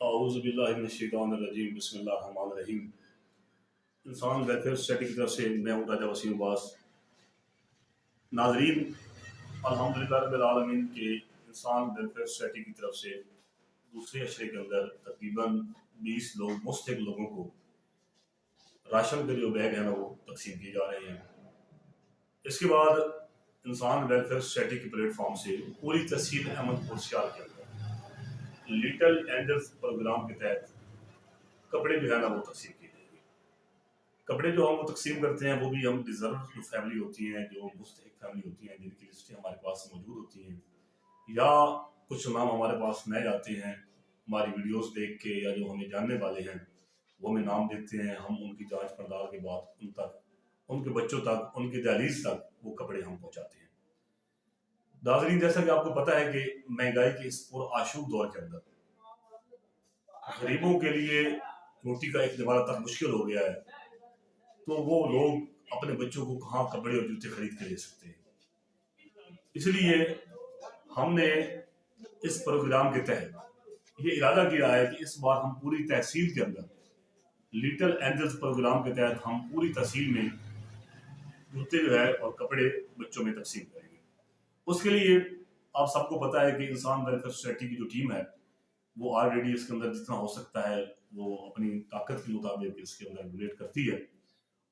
اعوذ باللہ من الشیطان الرجیم بسم اللہ الرحمن الرحیم۔ انسان ویلفیئر سوسائٹی کی طرف سے میں ہوں راجہ وسیم عباس۔ ناظرین، الحمدللہ رب العالمین کے انسان ویلفیئر سوسائٹی کی طرف سے دوسرے اشرے کے اندر تقریباً 20 لوگ مستحق لوگوں کو راشن کے جو بیگ ہیں نا وہ تقسیم کیے جا رہے ہیں۔ اس کے بعد انسان ویلفیئر سوسائٹی کے پلیٹ فارم سے پوری تحصیل احمد پور سیال کے اندر لٹل اینجلز پروگرام کے تحت کپڑے جو ہے نا وہ تقسیم کیے جائیں گے۔ کپڑے جو ہم وہ تقسیم کرتے ہیں وہ بھی ہم ڈیزرو جو فیملی ہوتی ہیں، جو مستحق فیملی ہوتی ہیں، جن کی لسٹیں ہمارے پاس موجود ہوتی ہیں، یا کچھ نام ہمارے پاس نئے آتے ہیں ہماری ویڈیوز دیکھ کے، یا جو ہمیں جاننے والے ہیں وہ ہمیں نام دیتے ہیں، ہم ان کی جانچ پڑتال کے بعد ان تک، ان کے بچوں تک، ان کی دہلیز تک وہ کپڑے ہم پہنچاتے ہیں۔ ناظرین، جیسا کہ آپ کو پتہ ہے کہ مہنگائی کے اس پرآشوب دور کے اندر غریبوں کے لیے روٹی کا ایک نوالہ تک مشکل ہو گیا ہے، تو وہ لوگ اپنے بچوں کو کہاں کپڑے اور جوتے خرید کے دے سکتے ہیں۔ اس لیے ہم نے اس پروگرام کے تحت یہ ارادہ کیا ہے کہ اس بار ہم پوری تحصیل کے اندر لٹل اینجلز پروگرام کے تحت ہم پوری تحصیل میں جوتے جو ہے اور کپڑے بچوں میں تقسیم کریں گے۔ اس کے لیے آپ سب کو پتہ ہے کہ انسان ویلفیئر سوسائٹی کی جو ٹیم ہے وہ آلریڈی اس کے اندر جتنا ہو سکتا ہے وہ اپنی طاقت کے مطابق اس کے اندر ڈونیٹ کرتی ہے،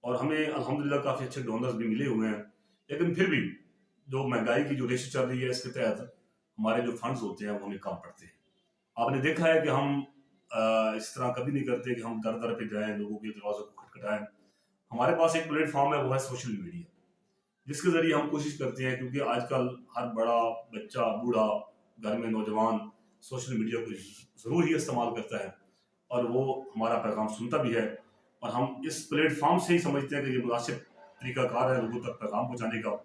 اور ہمیں الحمدللہ کافی اچھے ڈونرز بھی ملے ہوئے ہیں۔ لیکن پھر بھی جو مہنگائی کی جو ریشو چل رہی ہے اس کے تحت ہمارے جو فنڈز ہوتے ہیں وہ ہمیں کم پڑتے ہیں۔ آپ نے دیکھا ہے کہ ہم اس طرح کبھی نہیں کرتے کہ ہم در در پہ جائیں، لوگوں کے دروازوں کو کھٹکھٹائیں۔ ہمارے پاس ایک پلیٹ فارم ہے، وہ ہے سوشل میڈیا، جس کے ذریعے ہم کوشش کرتے ہیں، کیونکہ آج کل ہر بڑا بچہ، بوڑھا، گھر میں نوجوان سوشل میڈیا کو ضرور ہی استعمال کرتا ہے، اور وہ ہمارا پیغام سنتا بھی ہے، اور ہم اس پلیٹ فارم سے ہی سمجھتے ہیں کہ یہ مناسب طریقہ کار ہے لوگوں تک پیغام پہنچانے کا،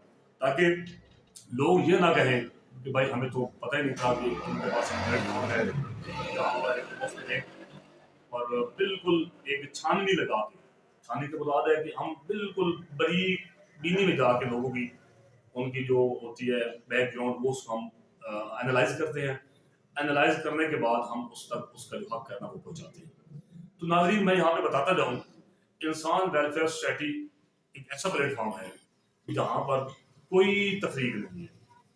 تاکہ لوگ یہ نہ کہیں کہ بھائی ہمیں تو پتہ ہی نہیں تھا کہ ان کے پاس ایک پلیٹ فارم ہے جہاں پر ایک مفت ہے، اور بالکل ایک چھاننی لگا کے، چھاننی کا مراد ہے کہ ہم بالکل باریک بینی میں جا کے لوگوں کی، ان کی جو ہوتی ہے بیک گراؤنڈ، وہ اس کو ہم اینالائز کرتے ہیں۔ اینالائز کرنے کے بعد ہم اس تک اس کا جو حق ہے نا وہ پہنچاتے ہیں۔ تو ناظرین، میں یہاں پہ بتاتا جاؤں، انسان ویلفیئر سوسائٹی ایک ایسا پلیٹ فارم ہے جہاں پر کوئی تفریق نہیں ہے،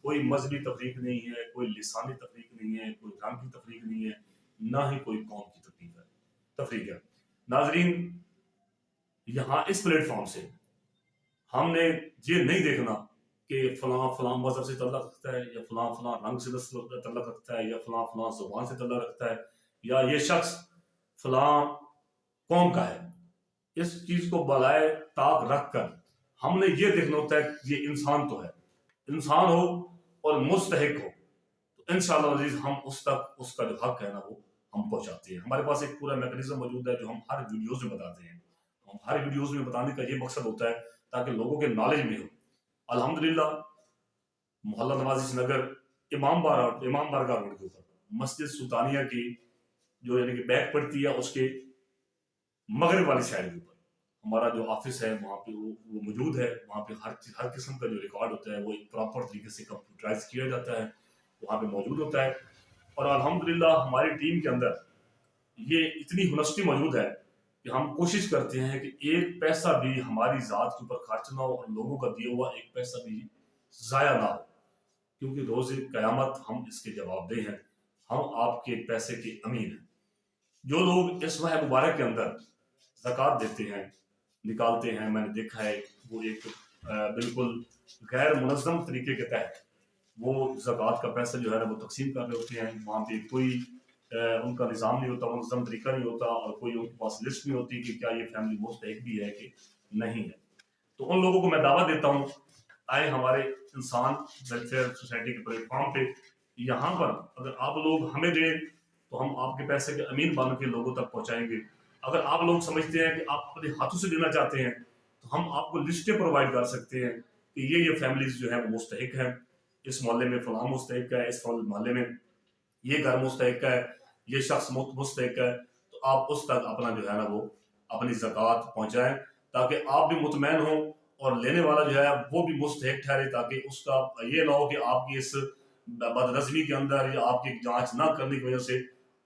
کوئی مذہبی تفریق نہیں ہے، کوئی لسانی تفریق نہیں ہے، کوئی رنگ کی تفریق نہیں ہے، نہ ہی کوئی قوم کی تفریق ہے۔ ناظرین، یہاں اس پلیٹ فارم سے ہم نے یہ نہیں دیکھنا کہ فلاں فلاں مذہب سے تعلق رکھتا ہے، یا فلاں فلاں رنگ سے تعلق رکھتا ہے، یا فلاں فلاں زبان سے تعلق رکھتا ہے، یا یہ شخص فلاں قوم کا ہے۔ اس چیز کو بالائے طاق رکھ کر ہم نے یہ دیکھنا ہوتا ہے کہ یہ انسان تو ہے، انسان ہو اور مستحق ہو، تو انشاءاللہ عزیز ہم اس تک اس کا جو حق ہے نا وہ ہم پہنچاتے ہیں۔ ہمارے پاس ایک پورا میکانزم موجود ہے جو ہم ہر ویڈیوز میں بتاتے ہیں۔ ہم ہر ویڈیوز میں بتانے کا یہ مقصد ہوتا ہے تاکہ لوگوں کے نالج میں ہو۔ الحمدللہ محلہ نوازی نگر امام بارگاہ روڈ کے اوپر مسجد سلطانیہ کی جو یعنی کہ بیک پڑتی ہے اس کے مغرب والی سائڈ کے اوپر ہمارا جو آفس ہے وہاں پہ وہ موجود ہے۔ وہاں پہ ہر قسم کا جو ریکارڈ ہوتا ہے وہ ایک پراپر طریقے سے کمپیوٹرائز کیا جاتا ہے، وہاں پہ موجود ہوتا ہے، اور الحمدللہ ہماری ٹیم کے اندر یہ اتنی ہنسٹی موجود ہے کہ ہم کوشش کرتے ہیں کہ ایک پیسہ بھی ہماری ذات کے اوپر خرچ نہ ہو، اور لوگوں کا دیا ہوا ایک پیسہ بھی ضائع نہ ہو، کیونکہ روز قیامت ہم اس کے جواب دہ ہیں، ہم آپ کے پیسے کے امین ہیں۔ جو لوگ اس ماہ مبارک کے اندر زکوٰۃ دیتے ہیں، نکالتے ہیں، میں نے دیکھا ہے وہ ایک بالکل غیر منظم طریقے کے تحت وہ زکوٰۃ کا پیسہ جو ہے نا وہ تقسیم کر رہے ہوتے ہیں۔ وہاں پہ کوئی ان کا نظام نہیں ہوتا، منظم طریقہ نہیں ہوتا، اور کوئی ان کے پاس لسٹ نہیں ہوتی کہ کیا یہ فیملی مستحق بھی ہے کہ نہیں ہے۔ تو ان لوگوں کو میں دعوت دیتا ہوں، آئے ہمارے انسان ویلفیئر سوسائٹی کے پلیٹ فارم پہ، یہاں پر اگر آپ لوگ ہمیں دیں تو ہم آپ کے پیسے کے امین بن کے لوگوں تک پہنچائیں گے۔ اگر آپ لوگ سمجھتے ہیں کہ آپ اپنے ہاتھوں سے دینا چاہتے ہیں تو ہم آپ کو لسٹیں پرووائڈ کر سکتے ہیں کہ یہ فیملیز جو ہے وہ مستحق ہیں، اس محلے میں فلاں مستحق ہے، اس محلے میں یہ گھر مستحق ہے، یہ شخص مستحق ہے، تو آپ اس تک اپنا جو ہے نا وہ اپنی زکوٰۃ پہنچائیں تاکہ آپ بھی مطمئن ہوں اور لینے والا جو ہے وہ بھی مستحق ٹھہرے، تاکہ اس کا یہ نہ ہو کہ آپ کی اس بد نظمی کے اندر یا آپ کی جانچ نہ کرنے کی وجہ سے